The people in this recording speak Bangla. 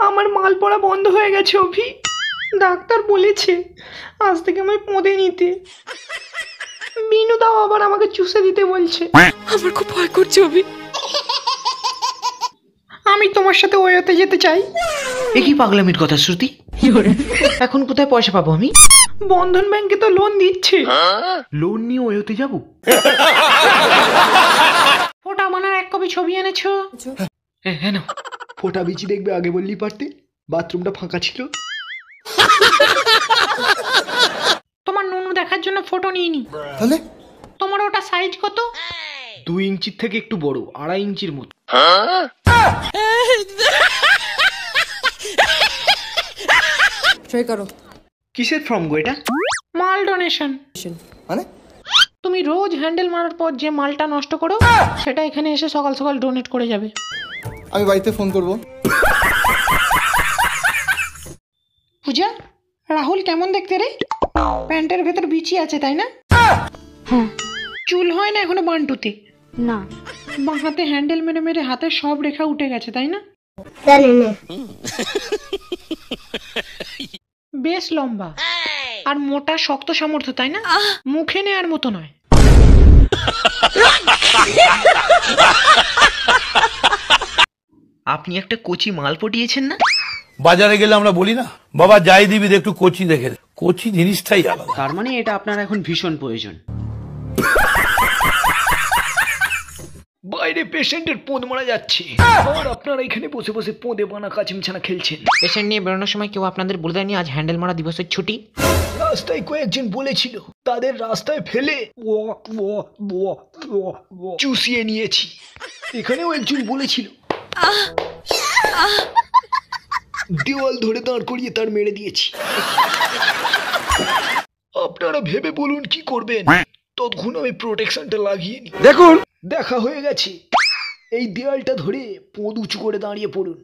আমার মাল পড়া বন্ধ হয়ে গেছে অভি। ডাক্তার বলেছে আজ থেকে আমায় পোঁদে নিতে। বিনু দাও আবার আমাকে চুষে দিতে বলছে। আমার খুব ভয় করছে অভি। আমি তোমার সাথে ওয়োতে যেতে চাই। এ কি পাগলামির কথা শ্রুতি? এখন কোথায় পয়সা পাবো আমি? বন্ধন ব্যাংকে তো লোন দিচ্ছে। লোন নিয়ে ওয়োতে যাবো? ফোটা বানার এক কপি ছবি এনেছো? হ্যাঁ না, ফোটা বিচি দেখবে আগে বললি পারতে, বাথরুমটা ফাঁকা ছিল। তোমার নুনু দেখার জন্য ফটো নিইনি। তাহলে তোমার ওটা সাইজ কত? 2 ইঞ্চির থেকে একটু বড়, 2.5 ইঞ্চির মতো। ট্রাই করো। কিসের ফর্ম গো এটা? মাল ডোনেশন। মানে তুমি রোজ হ্যান্ডেল মারার পর যে মালটা নষ্ট করো সেটা এখানে এসে সকাল সকাল ডোনেট করে যাবে। আমি বাড়িতে ফোন করব। পূজা, রাহুল কেমন দেখতে রে? প্যান্টের ভেতর বিচি আছে তাই না? হ্যাঁ। চুল হয় না এখনো বান্টুতে? না। বাঁ হাতে হ্যান্ডেল মেরে মেরে হাতের সব রেখা উঠে গেছে তাই না? বেশ লম্বা আর মোটা শক্ত সামর্থ্য তাই না? মুখে নেওয়ার মতো নয়। আপনি একটা কচি মাল পটিয়েছেন না? বাজারে গেলে আমরা বলি না, বাবা যাই দিবি একটু কচি দেখে দে। কচি জিনিসটাই আলাদা। তার মানে এটা আপনার এখন ভীষণ প্রয়োজন। বাইরে পেশেন্টের পোঁদ মারা যাচ্ছে, আর আপনারা এখানে বসে বসে পোঁদে বানা কাচিমছানা খেলছেন। পেশেন্ট নিয়ে বেরোনোর সময় কেউ আপনাদের বলে দেয়নি আজ হ্যান্ডেল মারা দিবসের ছুটি? রাস্তায় কয়েকজন বলেছিল, তাদের রাস্তায় ফেলে চুষিয়ে নিয়েছি। এখানেও একজন বলেছিল, দেওয়াল ধরে দাঁড় করিয়ে তার মেরে দিয়েছি। আপনারা ভেবে বলুন কি করবেন। ততক্ষণ আমি প্রোটেকশনটা লাগিয়ে নি। দেখুন, দেখা হয়ে গেছে। এই দেওয়ালটা ধরে পোঁদ উঁচু করে দাঁড়িয়ে পড়ুন।